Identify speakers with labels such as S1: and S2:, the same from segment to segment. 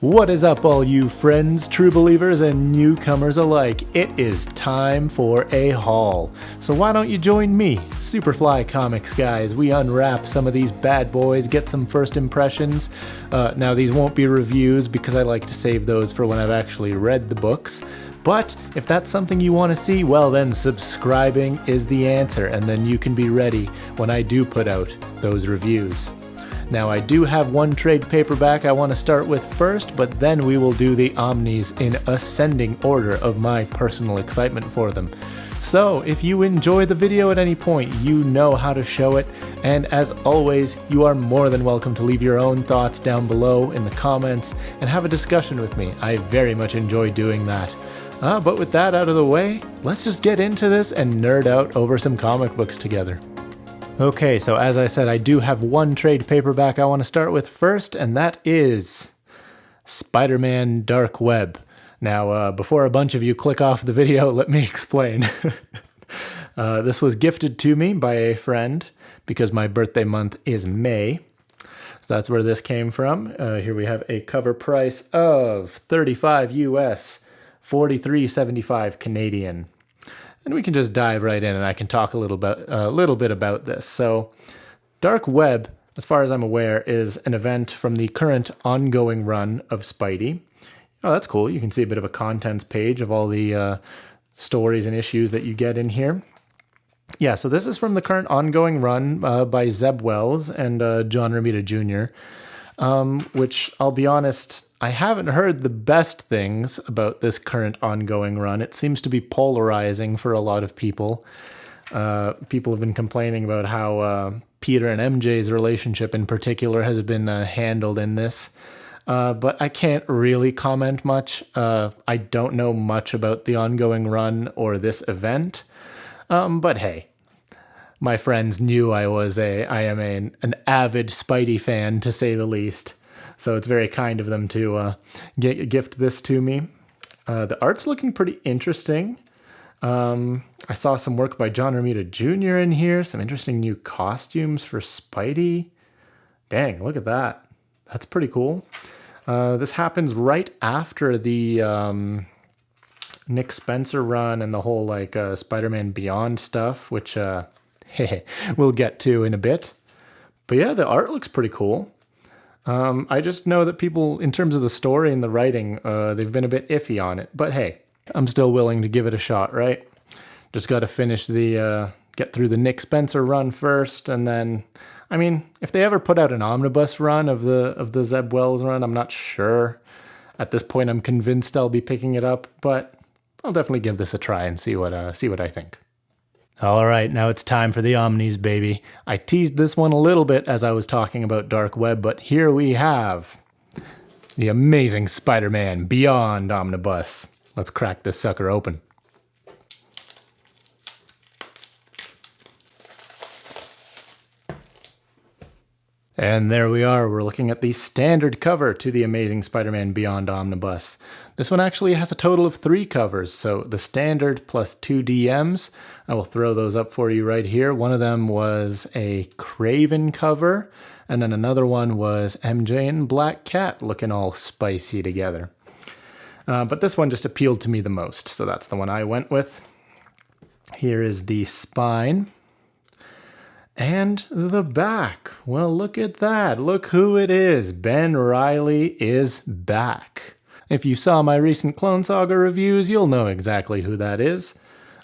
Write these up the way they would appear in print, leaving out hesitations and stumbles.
S1: What is up, all you friends, true believers, and newcomers alike? It is time for a haul. So why don't you join me, Superfly Comics guys? We unwrap some of these bad boys, get some first impressions. Now these won't be reviews because I like to save those for when I've actually read the books. But if that's something you want to see, well then subscribing is the answer, and then you can be ready when I do put out those reviews. Now I do have one trade paperback I want to start with first, but then we will do the Omnis in ascending order of my personal excitement for them. So if you enjoy the video at any point, you know how to show it, and as always, you are more than welcome to leave your own thoughts down below in the comments and have a discussion with me. I very much enjoy doing that. But with that out of the way, let's just get into this and nerd out over some comic books together. Okay, so as I said, I do have one trade paperback I want to start with first, and that is Spider-Man Dark Web. Now, before a bunch of you click off the video, let me explain. This was gifted to me by a friend because my birthday month is May. So that's where this came from. Here we have a cover price of 35 US, 43.75 Canadian. And we can just dive right in and I can talk a little bit about this. So Dark Web, as far as I'm aware, is an event from the current ongoing run of Spidey. Oh, that's cool. You can see a bit of a contents page of all the stories and issues that you get in here. Yeah, so this is from the current ongoing run by Zeb Wells and John Romita Jr., which I'll be honest, I haven't heard the best things about this current ongoing run. It seems to be polarizing for a lot of people. People have been complaining about how Peter and MJ's relationship in particular has been handled in this. But I can't really comment much. I don't know much about the ongoing run or this event. But hey, my friends knew I am an avid Spidey fan, to say the least. So it's very kind of them to gift this to me. The art's looking pretty interesting. I saw some work by John Romita Jr. in here. Some interesting new costumes for Spidey. Dang, look at that. That's pretty cool. This happens right after the Nick Spencer run and the whole Spider-Man Beyond stuff, which we'll get to in a bit. But yeah, the art looks pretty cool. I just know that people, in terms of the story and the writing, they've been a bit iffy on it. But hey, I'm still willing to give it a shot, right? Just got to finish get through the Nick Spencer run first, and then, I mean, if they ever put out an omnibus run of the Zeb Wells run, I'm not sure. At this point, I'm convinced I'll be picking it up, but I'll definitely give this a try and see what I think. All right, now it's time for the Omnis, baby. I teased this one a little bit as I was talking about Dark Web, but here we have the Amazing Spider-Man Beyond Omnibus. Let's crack this sucker open. And there we are, we're looking at the standard cover to the Amazing Spider-Man Beyond Omnibus. This one actually has a total of 3 covers, so the standard plus 2 DMs. I will throw those up for you right here. One of them was a Craven cover, and then another one was MJ and Black Cat looking all spicy together. But this one just appealed to me the most, so that's the one I went with. Here is the spine. And the back. Well, look at that. Look who it is. Ben Reilly is back. If you saw my recent Clone Saga reviews, you'll know exactly who that is.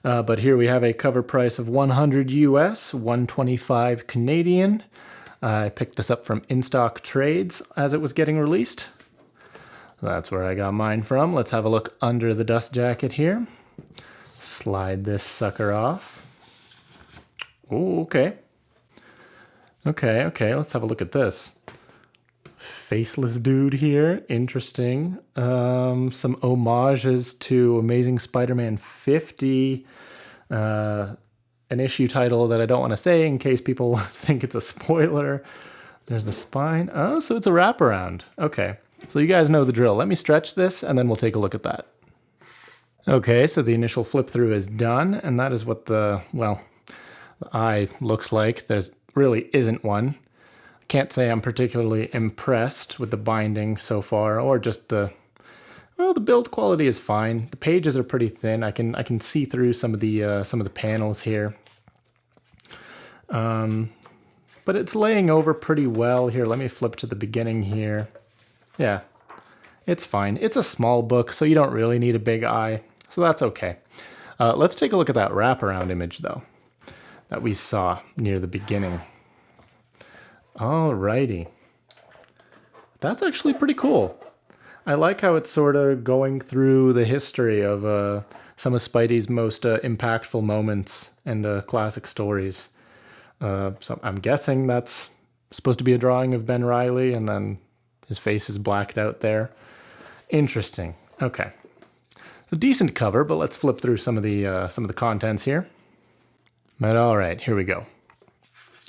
S1: But here we have a cover price of 100 US, 125 Canadian. I picked this up from In-Stock Trades as it was getting released. That's where I got mine from. Let's have a look under the dust jacket here. Slide this sucker off. Ooh, okay. Okay, let's have a look at this. Faceless dude here, interesting. Some homages to Amazing Spider-Man 50. An issue title that I don't want to say in case people think it's a spoiler. There's the spine. Oh, so it's a wraparound. Okay, so you guys know the drill. Let me stretch this and then we'll take a look at that. Okay, so the initial flip through is done, and that is what the eye looks like. There's really isn't one. Can't say I'm particularly impressed with the binding so far, or just the build quality is fine. The pages are pretty thin. I can see through some of the panels here. But it's laying over pretty well here. Let me flip to the beginning here. Yeah, it's fine. It's a small book, so you don't really need a big eye, so that's okay. Let's take a look at that wraparound image, though, that we saw near the beginning. Alrighty. That's actually pretty cool. I like how it's sort of going through the history of some of Spidey's most impactful moments and classic stories. So I'm guessing that's supposed to be a drawing of Ben Reilly, and then his face is blacked out there. Interesting. Okay. It's a decent cover, but let's flip through some of the contents here. But all right, here we go.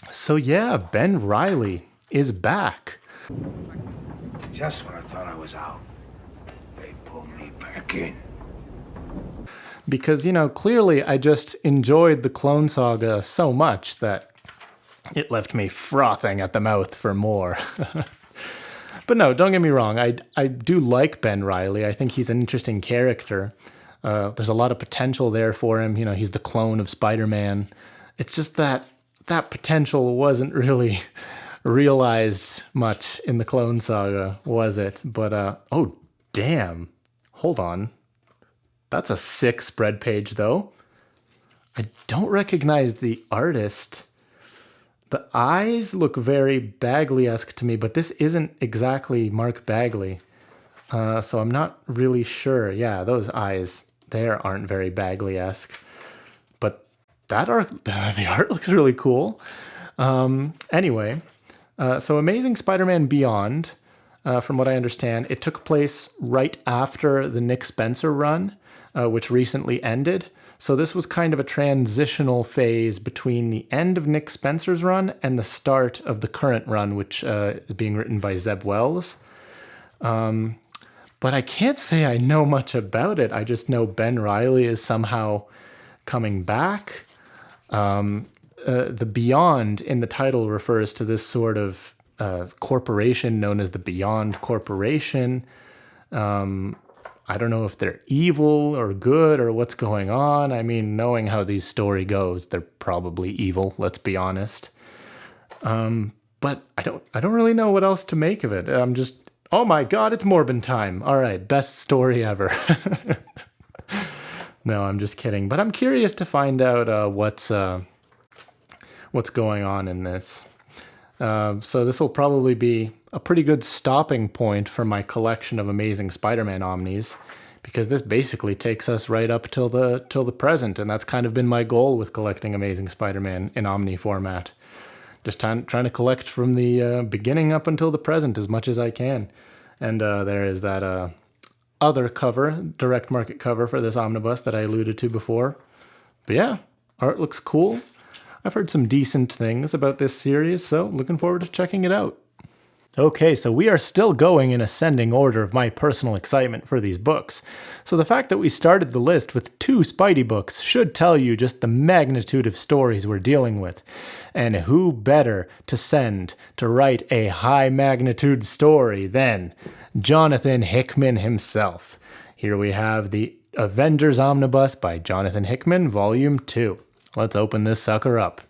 S1: So yeah, Ben Reilly is back.
S2: Just when I thought I was out, they pulled me back in.
S1: Because, clearly I just enjoyed the Clone Saga so much that it left me frothing at the mouth for more. But no, don't get me wrong. I do like Ben Reilly. I think he's an interesting character. There's a lot of potential there for him. He's the clone of Spider-Man. It's just that potential wasn't really realized much in the Clone Saga, was it? But, oh, damn. Hold on. That's a sick spread page, though. I don't recognize the artist. The eyes look very Bagley-esque to me, but this isn't exactly Mark Bagley. So I'm not really sure. Yeah, those eyes there aren't very Bagley-esque. But that art, the art looks really cool. Anyway, so Amazing Spider-Man Beyond, from what I understand, it took place right after the Nick Spencer run, which recently ended. So this was kind of a transitional phase between the end of Nick Spencer's run and the start of the current run, which is being written by Zeb Wells. But I can't say I know much about it. I just know Ben Reilly is somehow coming back. The Beyond in the title refers to this sort of corporation known as the Beyond Corporation. I don't know if they're evil or good or what's going on. I mean, knowing how these story goes, they're probably evil, let's be honest. But I don't really know what else to make of it. I'm just, oh my god, it's Morbin time. All right, best story ever. No, I'm just kidding. But I'm curious to find out what's going on in this. So this will probably be a pretty good stopping point for my collection of Amazing Spider-Man Omnis, because this basically takes us right up till the present, and that's kind of been my goal with collecting Amazing Spider-Man in Omni format. Just trying to collect from the beginning up until the present as much as I can. And there is that other cover, direct market cover for this omnibus that I alluded to before. But yeah, art looks cool. I've heard some decent things about this series, so looking forward to checking it out. Okay, so we are still going in ascending order of my personal excitement for these books. So the fact that we started the list with 2 Spidey books should tell you just the magnitude of stories we're dealing with. And who better to send to write a high magnitude story than Jonathan Hickman himself. Here we have the Avengers Omnibus by Jonathan Hickman, Volume 2. Let's open this sucker up.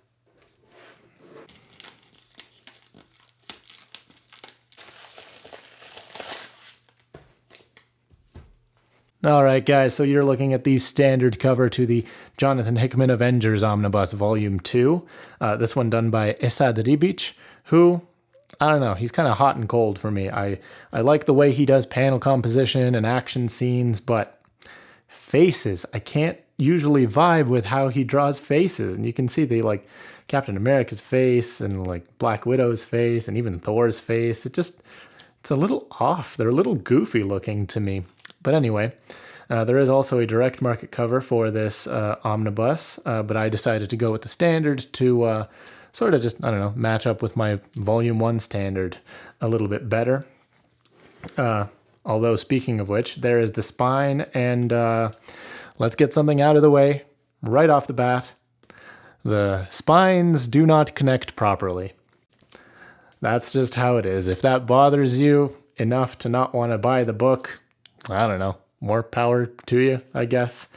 S1: Alright guys, so you're looking at the standard cover to the Jonathan Hickman Avengers Omnibus Volume 2. This one done by Esad Ribic, who, I don't know, he's kind of hot and cold for me. I like the way he does panel composition and action scenes, but faces, I can't usually vibe with how he draws faces. And you can see the Captain America's face and Black Widow's face and even Thor's face. It's a little off. They're a little goofy looking to me. But anyway, there is also a direct market cover for this omnibus, but I decided to go with the standard to sort of just, I don't know, match up with my Volume 1 standard a little bit better. Although, speaking of which, there is the spine, and let's get something out of the way right off the bat. The spines do not connect properly. That's just how it is. If that bothers you enough to not want to buy the book, I don't know, more power to you, I guess.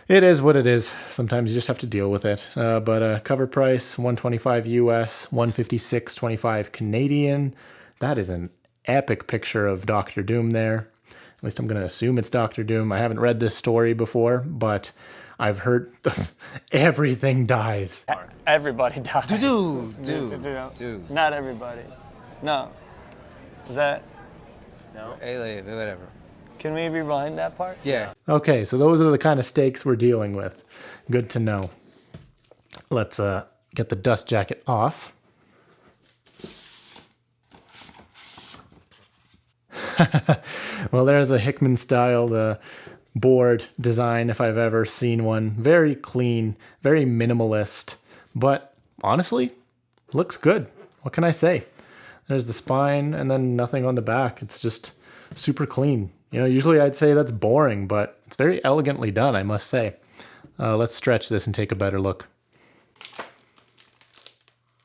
S1: It is what it is. Sometimes you just have to deal with it. But cover price, $125 US, $156.25 Canadian. That is an epic picture of Doctor Doom there. At least I'm going to assume it's Doctor Doom. I haven't read this story before, but I've heard everything dies.
S3: Everybody dies.
S4: Dude.
S3: Not everybody. No. Is that?
S4: No. Whatever.
S3: Can we rewind that part?
S4: Yeah.
S1: Okay, so those are the kind of stakes we're dealing with. Good to know. Let's get the dust jacket off. Well, there's a Hickman style board design if I've ever seen one. Very clean, very minimalist, but honestly, looks good. What can I say? There's the spine and then nothing on the back. It's just super clean. You know, usually I'd say that's boring, but it's very elegantly done, I must say. Let's stretch this and take a better look.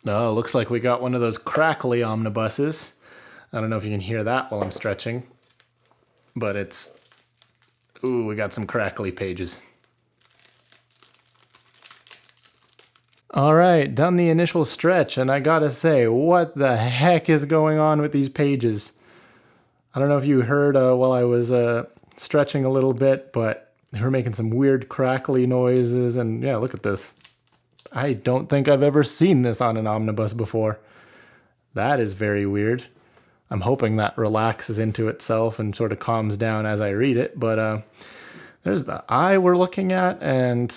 S1: Oh, looks like we got one of those crackly omnibuses. I don't know if you can hear that while I'm stretching, but it's... Ooh, we got some crackly pages. All right, done the initial stretch, and I gotta say, what the heck is going on with these pages? I don't know if you heard while I was stretching a little bit, but they were making some weird crackly noises, and yeah, look at this. I don't think I've ever seen this on an omnibus before. That is very weird. I'm hoping that relaxes into itself and sort of calms down as I read it, but there's the eye we're looking at, and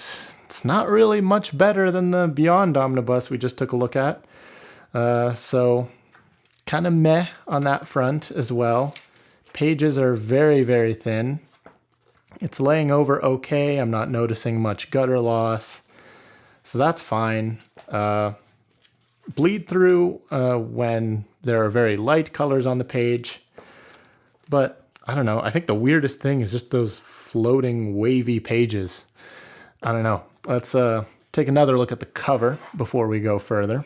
S1: it's not really much better than the Beyond omnibus we just took a look at. So kind of meh on that front as well. Pages are very, very thin. It's laying over okay. I'm not noticing much gutter loss, so that's fine. Bleed through when there are very light colors on the page, but I don't know. I think the weirdest thing is just those floating wavy pages. I don't know. Let's take another look at the cover before we go further.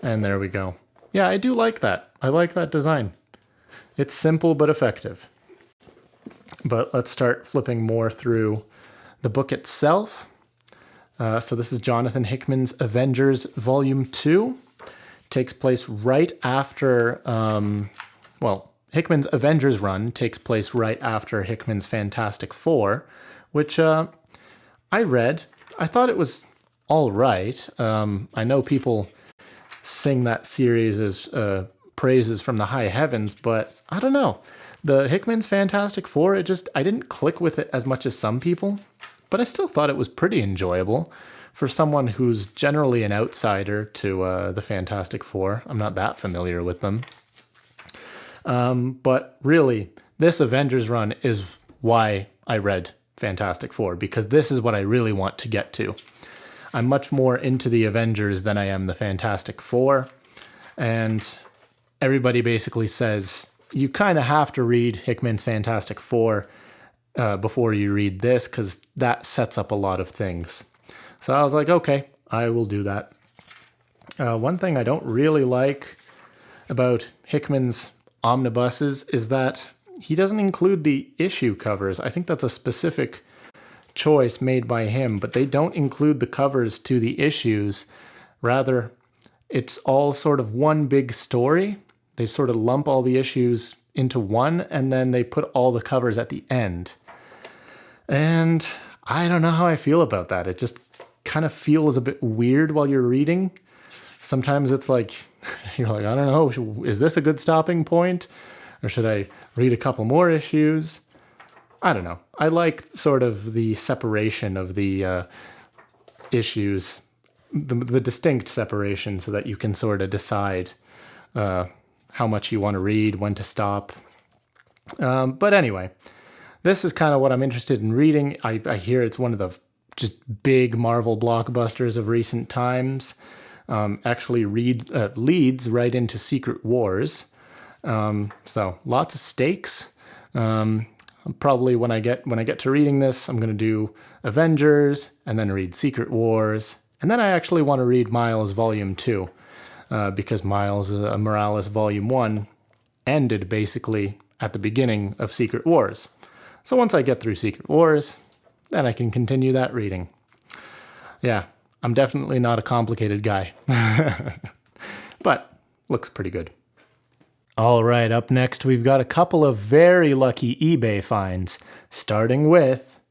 S1: And there we go. Yeah, I do like that. I like that design. It's simple but effective. But let's start flipping more through the book itself. So this is Jonathan Hickman's Avengers Volume 2. Takes place right after, Hickman's Avengers run takes place right after Hickman's Fantastic Four, which I read. I thought it was all right. I know people sing that series as praises from the high heavens, but I don't know. The Hickman's Fantastic Four, I didn't click with it as much as some people, but I still thought it was pretty enjoyable for someone who's generally an outsider to the Fantastic Four. I'm not that familiar with them. But really, this Avengers run is why I read Fantastic Four, because this is what I really want to get to. I'm much more into the Avengers than I am the Fantastic Four, and everybody basically says you kind of have to read Hickman's Fantastic Four before you read this, because that sets up a lot of things. So I was like, okay, I will do that. One thing I don't really like about Hickman's omnibuses is that he doesn't include the issue covers. I think that's a specific choice made by him, but they don't include the covers to the issues. Rather, it's all sort of one big story. They sort of lump all the issues into one, and then they put all the covers at the end. And I don't know how I feel about that. It just kind of feels a bit weird while you're reading. Sometimes it's like, you're like, I don't know, is this a good stopping point? Or should I read a couple more issues? I don't know. I like sort of the separation of the issues, the distinct separation, so that you can sort of decide how much you want to read, when to stop. But anyway, this is kind of what I'm interested in reading. I hear it's one of the just big Marvel blockbusters of recent times. Actually leads right into Secret Wars. So lots of stakes. Probably when I get to reading this, I'm going to do Avengers and then read Secret Wars. And then I actually want to read Miles Volume 2. because Miles Morales Volume 1 ended basically at the beginning of Secret Wars. So once I get through Secret Wars, then I can continue that reading. Yeah, I'm definitely not a complicated guy. But looks pretty good. All right, up next we've got a couple of very lucky eBay finds, starting with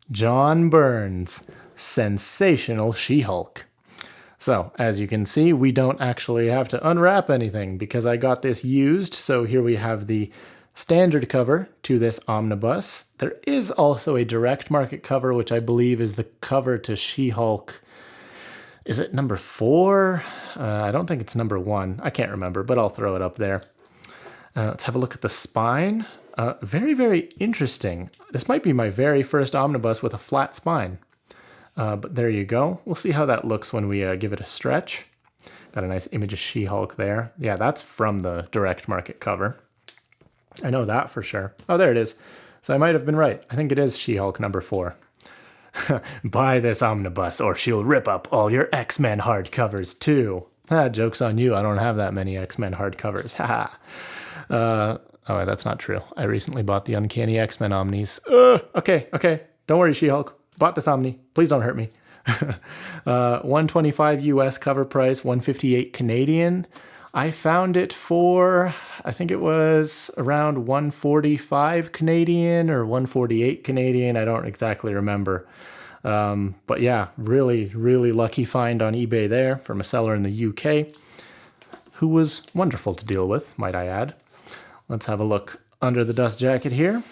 S1: John Byrne's Sensational She-Hulk. So, as you can see, we don't actually have to unwrap anything because I got this used. So here we have the standard cover to this omnibus. There is also a direct market cover, which I believe is the cover to She-Hulk. Is it number 4? I don't think it's number 1. I can't remember, but I'll throw it up there. Let's have a look at the spine. Very, very interesting. This might be my very first omnibus with a flat spine. But there you go. We'll see how that looks when we give it a stretch. Got a nice image of She-Hulk there. Yeah, that's from the direct market cover. I know that for sure. Oh, there it is. So I might have been right. I think it is She-Hulk number 4. Buy this omnibus or she'll rip up all your X-Men hardcovers too. Joke's on you. I don't have that many X-Men hardcovers. Haha. Oh, that's not true. I recently bought the Uncanny X-Men Omnis. Okay. Don't worry, She-Hulk. Bought this Omni. Please don't hurt me. $125 US cover price, $158 Canadian. I found it for, I think it was around $145 Canadian or $148 Canadian. I don't exactly remember. But yeah, really, really lucky find on eBay there from a seller in the UK who was wonderful to deal with, might I add. Let's have a look under the dust jacket here.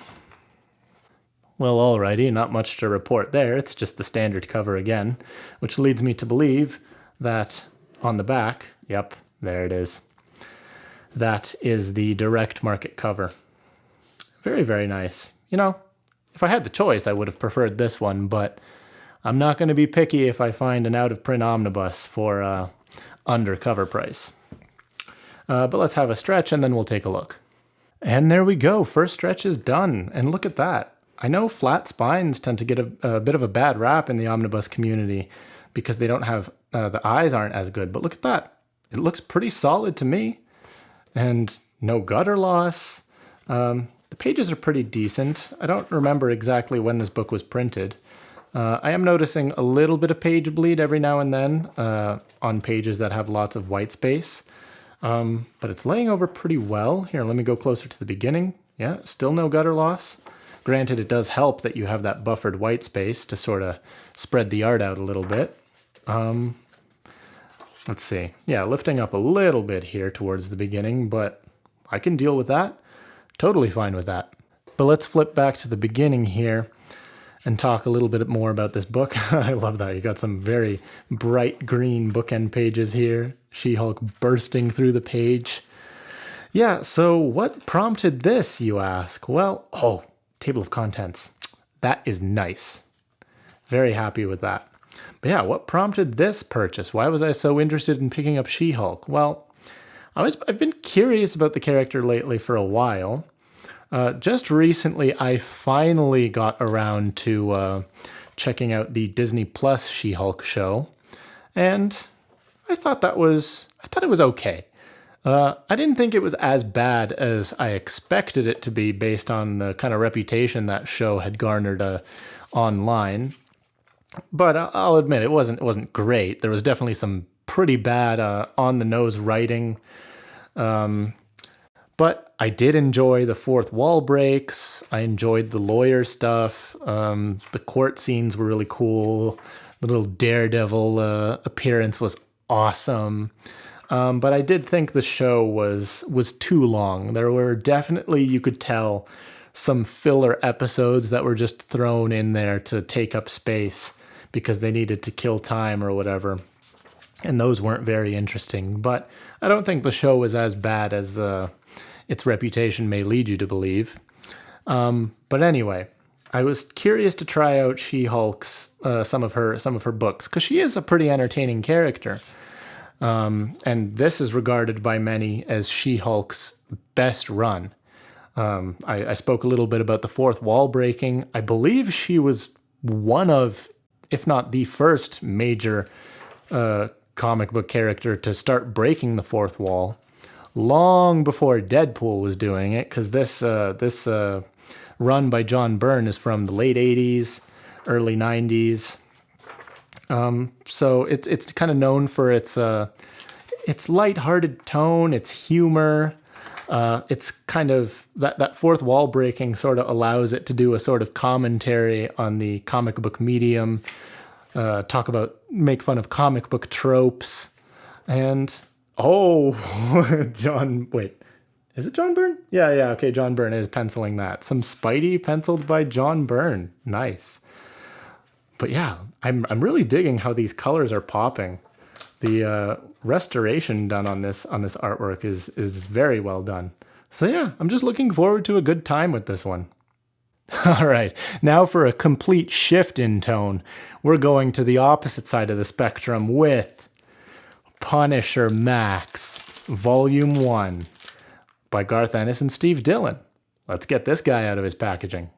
S1: Well, alrighty, not much to report there. It's just the standard cover again, which leads me to believe that on the back, yep, there it is. That is the direct market cover. Very, very nice. You know, if I had the choice, I would have preferred this one, but I'm not going to be picky if I find an out-of-print omnibus for under cover price. But let's have a stretch and then we'll take a look. And there we go. First stretch is done. And look at that. I know flat spines tend to get a bit of a bad rap in the omnibus community because they don't have, the eyes aren't as good. But look at that. It looks pretty solid to me. And no gutter loss. The pages are pretty decent. I don't remember exactly when this book was printed. I am noticing a little bit of page bleed every now and then on pages that have lots of white space. But it's laying over pretty well. Here, let me go closer to the beginning. Yeah, still no gutter loss. Granted, it does help that you have that buffered white space to sort of spread the art out a little bit. Let's see. Yeah, lifting up a little bit here towards the beginning, but I can deal with that. Totally fine with that. But let's flip back to the beginning here and talk a little bit more about this book. I love that. You got some very bright green bookend pages here. She-Hulk bursting through the page. Yeah, so what prompted this, you ask? Well, table of contents. That is nice. Very happy with that. But yeah, what prompted this purchase? Why was I so interested in picking up She-Hulk? Well, I've been curious about the character lately for a while. Just recently, I finally got around to checking out the Disney Plus She-Hulk show, and I thought it was okay. I didn't think it was as bad as I expected it to be based on the kind of reputation that show had garnered online. But I'll admit it wasn't great. There was definitely some pretty bad on-the-nose writing. But I did enjoy the fourth wall breaks. I enjoyed the lawyer stuff. The court scenes were really cool. The little Daredevil appearance was awesome. But I did think the show was too long. There were definitely, you could tell, some filler episodes that were just thrown in there to take up space because they needed to kill time or whatever. And those weren't very interesting. But I don't think the show was as bad as its reputation may lead you to believe. But anyway, I was curious to try out She-Hulk's some of her books because she is a pretty entertaining character. And this is regarded by many as She-Hulk's best run. I spoke a little bit about the fourth wall breaking. I believe she was one of, if not the first major comic book character to start breaking the fourth wall long before Deadpool was doing it, because this run by John Byrne is from the late 80s, early 90s. So it's kind of known for its lighthearted tone, its humor. It's kind of that fourth wall breaking sort of allows it to do a sort of commentary on the comic book medium, make fun of comic book tropes, and is it John Byrne? Yeah, okay, John Byrne is penciling that. Some Spidey penciled by John Byrne. Nice. But yeah, I'm really digging how these colors are popping. The restoration done on this artwork is very well done. So yeah, I'm just looking forward to a good time with this one. All right, now for a complete shift in tone, we're going to the opposite side of the spectrum with Punisher Max, Volume 1 by Garth Ennis and Steve Dillon. Let's get this guy out of his packaging.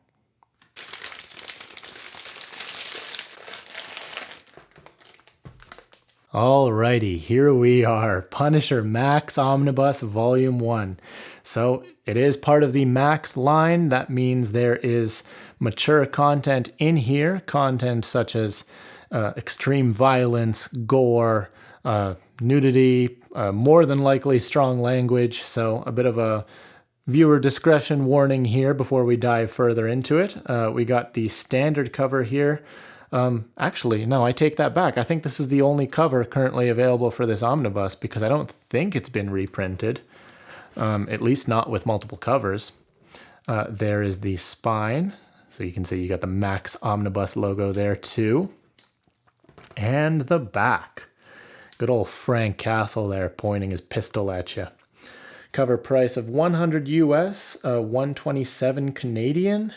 S1: Alrighty, here we are, Punisher Max Omnibus Volume 1. So it is part of the Max line. That means there is mature content in here, content such as extreme violence, gore, nudity, more than likely strong language. So a bit of a viewer discretion warning here before we dive further into it. We got the standard cover here. Actually, no, I take that back. I think this is the only cover currently available for this omnibus because I don't think it's been reprinted, at least not with multiple covers. There is the spine. So you can see you got the Max Omnibus logo there too. And the back. Good old Frank Castle there pointing his pistol at you. Cover price of $100 US, 127 Canadian.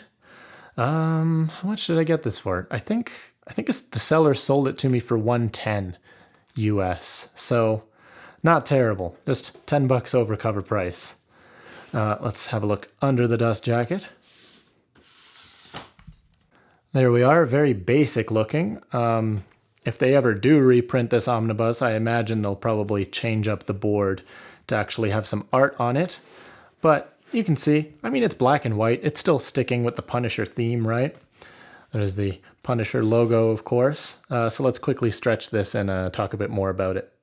S1: How much did I get this for? I think the seller sold it to me for 110 US. So not terrible. Just $10 over cover price. Let's have a look under the dust jacket. There we are, very basic looking. If they ever do reprint this omnibus, I imagine they'll probably change up the board to actually have some art on it. But you can see, I mean, it's black and white. It's still sticking with the Punisher theme, right? There's the Punisher logo, of course. So let's quickly stretch this and talk a bit more about it.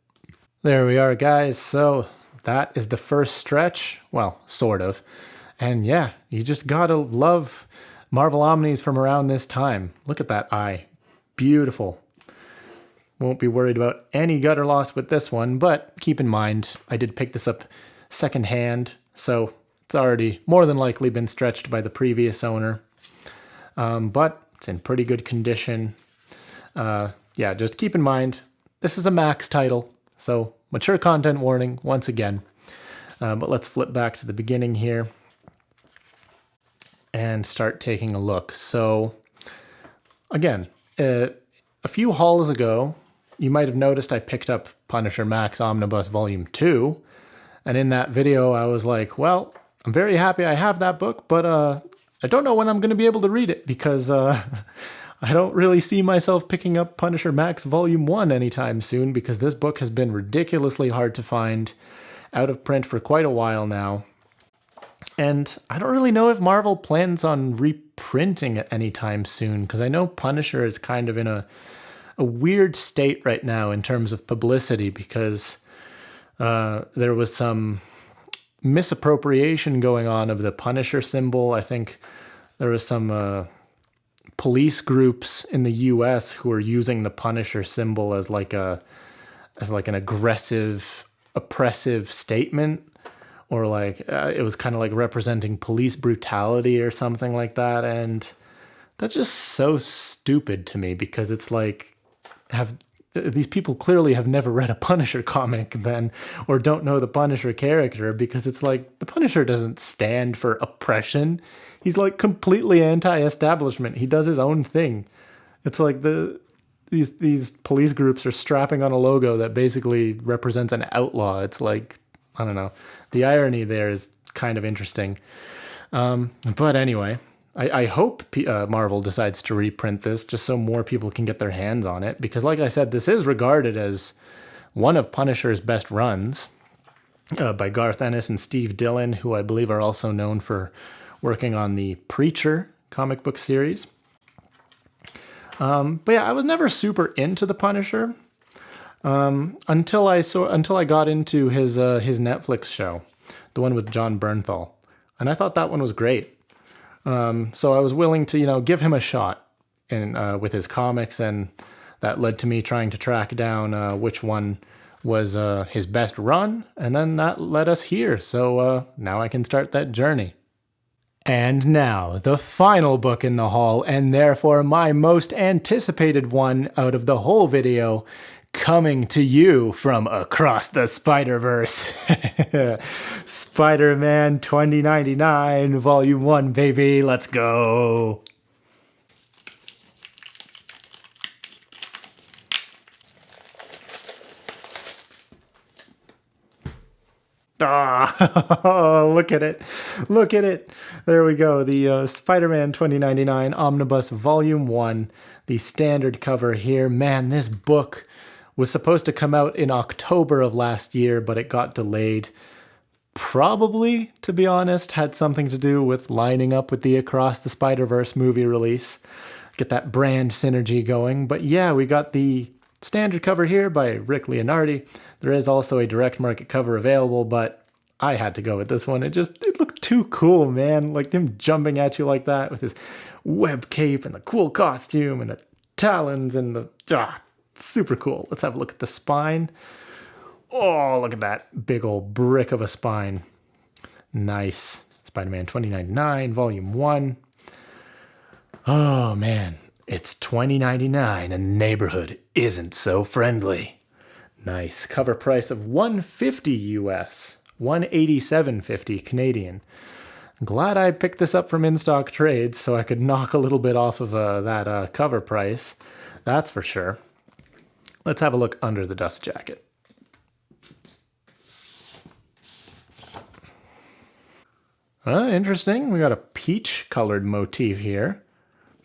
S1: There we are, guys. So that is the first stretch. Well, sort of. And yeah, you just gotta love Marvel Omnis from around this time. Look at that eye. Beautiful. Won't be worried about any gutter loss with this one, but keep in mind, I did pick this up secondhand, so it's already more than likely been stretched by the previous owner. But it's in pretty good condition. Yeah, just keep in mind, this is a Max title, so mature content warning once again. But let's flip back to the beginning here and start taking a look. So again, a few hauls ago, you might have noticed I picked up Punisher Max Omnibus Volume 2. And in that video, I was like, well, I'm very happy I have that book, but I don't know when I'm going to be able to read it because I don't really see myself picking up Punisher Max Volume 1 anytime soon because this book has been ridiculously hard to find, out of print for quite a while now. And I don't really know if Marvel plans on reprinting it anytime soon because I know Punisher is kind of in a weird state right now in terms of publicity because there was some misappropriation going on of the Punisher symbol. I think there was some police groups in the US who were using the Punisher symbol as like an aggressive, oppressive statement, or like it was kind of like representing police brutality or something like that. And that's just so stupid to me because it's like, these people clearly have never read a Punisher comic then, or don't know the Punisher character, because it's like the Punisher doesn't stand for oppression. He's like completely anti-establishment. He does his own thing. It's like these police groups are strapping on a logo that basically represents an outlaw. It's like, I don't know. The irony there is kind of interesting. But anyway, I hope Marvel decides to reprint this just so more people can get their hands on it. Because like I said, this is regarded as one of Punisher's best runs by Garth Ennis and Steve Dillon, who I believe are also known for working on the Preacher comic book series. But yeah, I was never super into the Punisher until I got into his Netflix show, the one with John Bernthal, and I thought that one was great. So I was willing to give him a shot with his comics, and that led to me trying to track down which one was his best run, and then that led us here. So now I can start that journey. And now, the final book in the haul, and therefore my most anticipated one out of the whole video, coming to you from across the Spider-Verse. Spider-Man 2099, Volume 1, baby, let's go! Oh, look at it. Look at it. There we go. The Spider-Man 2099 Omnibus Volume 1. The standard cover here. Man, this book was supposed to come out in October of last year, but it got delayed. Probably, to be honest, had something to do with lining up with the Across the Spider-Verse movie release. Get that brand synergy going. But yeah, we got the standard cover here by Rick Leonardi. There is also a direct market cover available, but I had to go with this one. It looked too cool, man. Like him jumping at you like that with his web cape and the cool costume and the talons and the... super cool. Let's have a look at the spine. Oh, look at that big old brick of a spine. Nice. Spider-Man 2099, Volume 1. Oh, man. It's 2099 and the neighborhood isn't so friendly. Nice. Cover price of $150 US, $187.50 Canadian. I'm glad I picked this up from In-Stock Trades so I could knock a little bit off of that cover price. That's for sure. Let's have a look under the dust jacket. Interesting. We got a peach-colored motif here.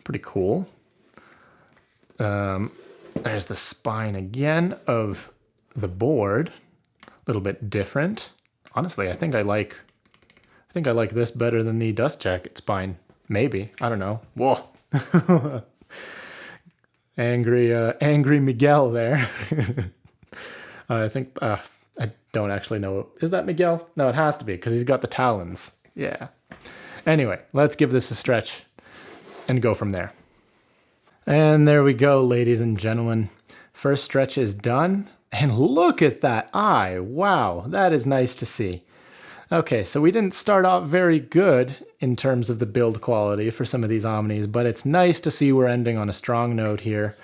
S1: Pretty cool. There's the spine again of the board. A little bit different. Honestly, I think I like this better than the dust jacket spine. Maybe. I don't know. Whoa. Angry Miguel there. I think I don't actually know. Is that Miguel? No, it has to be because he's got the talons. Yeah. Anyway, let's give this a stretch and go from there. And there we go, ladies and gentlemen. First stretch is done. And look at that eye. Wow, that is nice to see. Okay, so we didn't start off very good in terms of the build quality for some of these Omnis, but it's nice to see we're ending on a strong note here.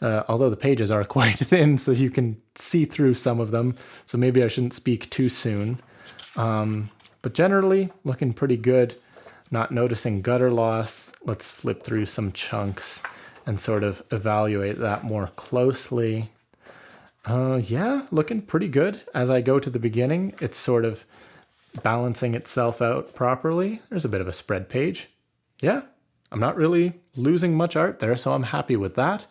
S1: Although the pages are quite thin, so you can see through some of them. So maybe I shouldn't speak too soon. But generally, looking pretty good. Not noticing gutter loss. Let's flip through some chunks and sort of evaluate that more closely. Yeah, looking pretty good. As I go to the beginning, it's sort of balancing itself out properly. There's a bit of a spread page. Yeah, I'm not really losing much art there, so I'm happy with that.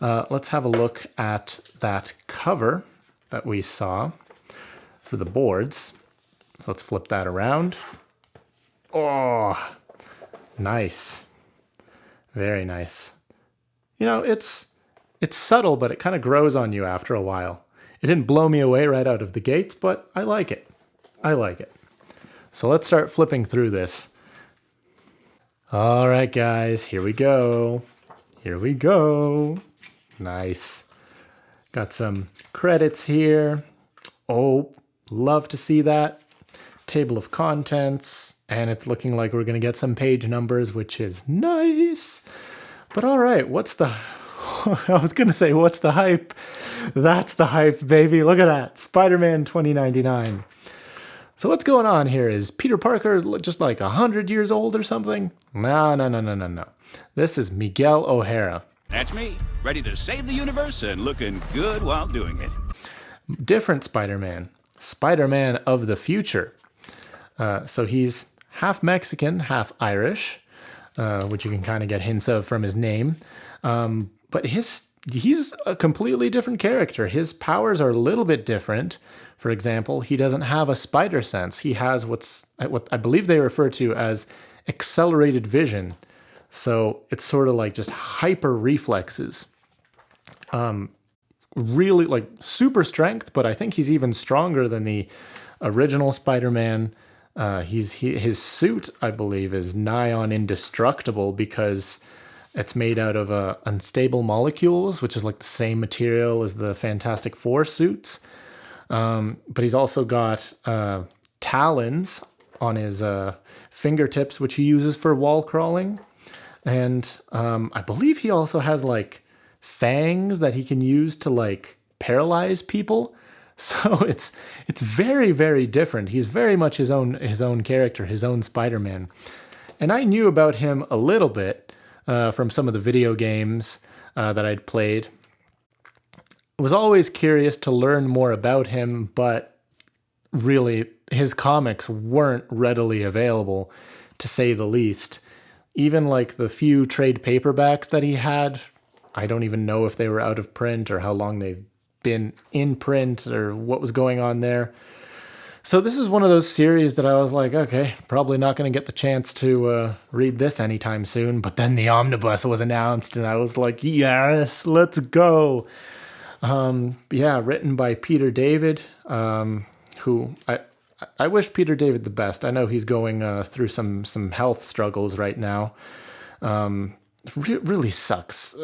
S1: Let's have a look at that cover that we saw for the boards. So let's flip that around. Oh, nice. Very nice. You know, it's subtle, but it kind of grows on you after a while. It didn't blow me away right out of the gates, but I like it. I like it. So let's start flipping through this. All right, guys, here we go. Here we go. Nice. Got some credits here. Oh, love to see that. Table of contents, and it's looking like we're going to get some page numbers, which is nice. But all right, what's the... I was going to say, what's the hype? That's the hype, baby. Look at that. Spider-Man 2099. So what's going on here? Is Peter Parker just like 100 years old or something? No. This is Miguel O'Hara.
S5: That's me, ready to save the universe and looking good while doing it.
S1: Different Spider-Man. Spider-Man of the future. So he's half Mexican, half Irish, which you can kind of get hints of from his name. But his he's a completely different character. His powers are a little bit different. For example, he doesn't have a spider sense. He has what I believe they refer to as accelerated vision. So it's sort of like just hyper reflexes. Really like super strength, but I think he's even stronger than the original Spider-Man. His suit, I believe, is nigh on indestructible because it's made out of unstable molecules, which is like the same material as the Fantastic Four suits. But he's also got talons on his fingertips, which he uses for wall crawling. And I believe he also has like fangs that he can use to like paralyze people. So it's very, very different. He's very much his own character, his own Spider-Man. And I knew about him a little bit from some of the video games that I'd played. I was always curious to learn more about him, but really his comics weren't readily available, to say the least. Even like the few trade paperbacks that he had, I don't even know if they were out of print or how long they've been in print or what was going on there. So this is one of those series that I was like, okay, probably not going to get the chance to read this anytime soon. But then the Omnibus was announced and I was like, yes, let's go. Yeah, written by Peter David, who I wish Peter David the best. I know he's going through some health struggles right now. Really sucks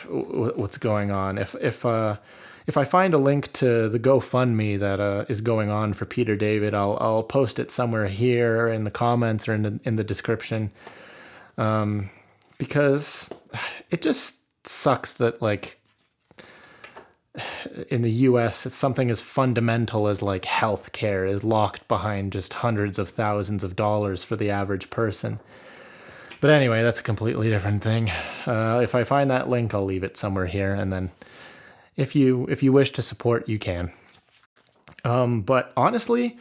S1: what's going on. If I find a link to the GoFundMe that is going on for Peter David, I'll post it somewhere here in the comments or in the description, because it just sucks that like in the US, it's something as fundamental as like healthcare is locked behind just hundreds of thousands of dollars for the average person. But anyway, that's a completely different thing. If I find that link, I'll leave it somewhere here, and then if you wish to support, you can. But honestly,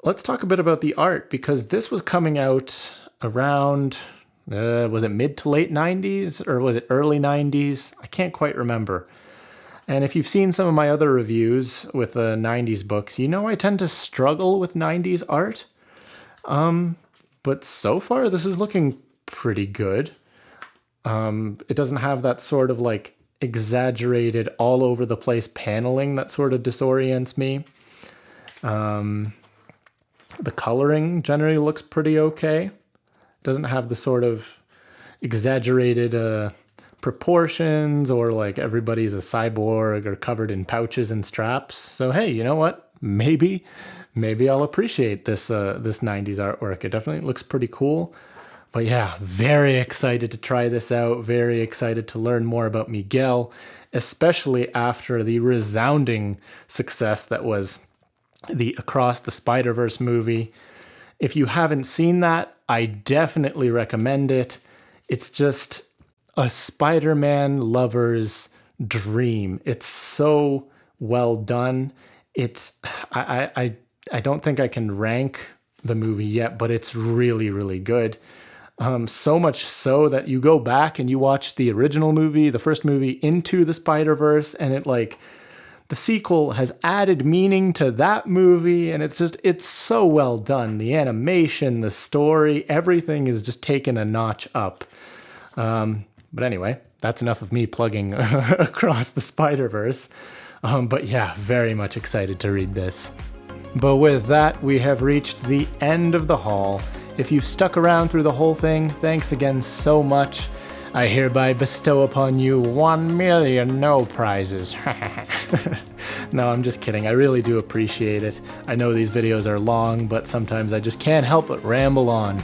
S1: let's talk a bit about the art, because this was coming out around, was it mid to late 90s, or was it early 90s? I can't quite remember. And if you've seen some of my other reviews with the 90s books, you know I tend to struggle with 90s art. But so far, this is looking pretty good. It doesn't have that sort of like exaggerated all over the place paneling that sort of disorients me. The coloring generally looks pretty okay. It doesn't have the sort of exaggerated proportions or like everybody's a cyborg or covered in pouches and straps. So hey, you know what? Maybe I'll appreciate this 90s artwork. It definitely looks pretty cool. But yeah, very excited to try this out. Very excited to learn more about Miguel, especially after the resounding success that was the Across the Spider-Verse movie. If you haven't seen that, I definitely recommend it. It's just a Spider-Man lover's dream. It's so well done. I don't think I can rank the movie yet, but it's really, really good. So much so that you go back and you watch the original movie, the first movie, Into the Spider-Verse, and it like the sequel has added meaning to that movie, and it's so well done. The animation, the story, everything is just taken a notch up. But anyway, that's enough of me plugging Across the Spider-Verse. But yeah, very much excited to read this. But with that, we have reached the end of the haul. If you've stuck around through the whole thing, thanks again so much. I hereby bestow upon you 1 million no prizes. No, I'm just kidding. I really do appreciate it. I know these videos are long, but sometimes I just can't help but ramble on.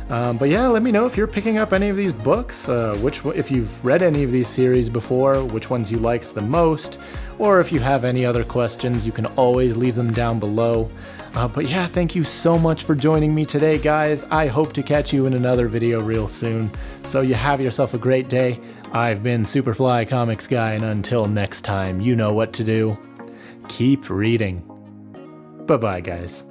S1: But yeah, let me know if you're picking up any of these books, if you've read any of these series before, which ones you liked the most, or if you have any other questions, you can always leave them down below. But yeah, thank you so much for joining me today, guys. I hope to catch you in another video real soon. So you have yourself a great day. I've been Superfly Comics Guy, and until next time, you know what to do. Keep reading. Bye-bye, guys.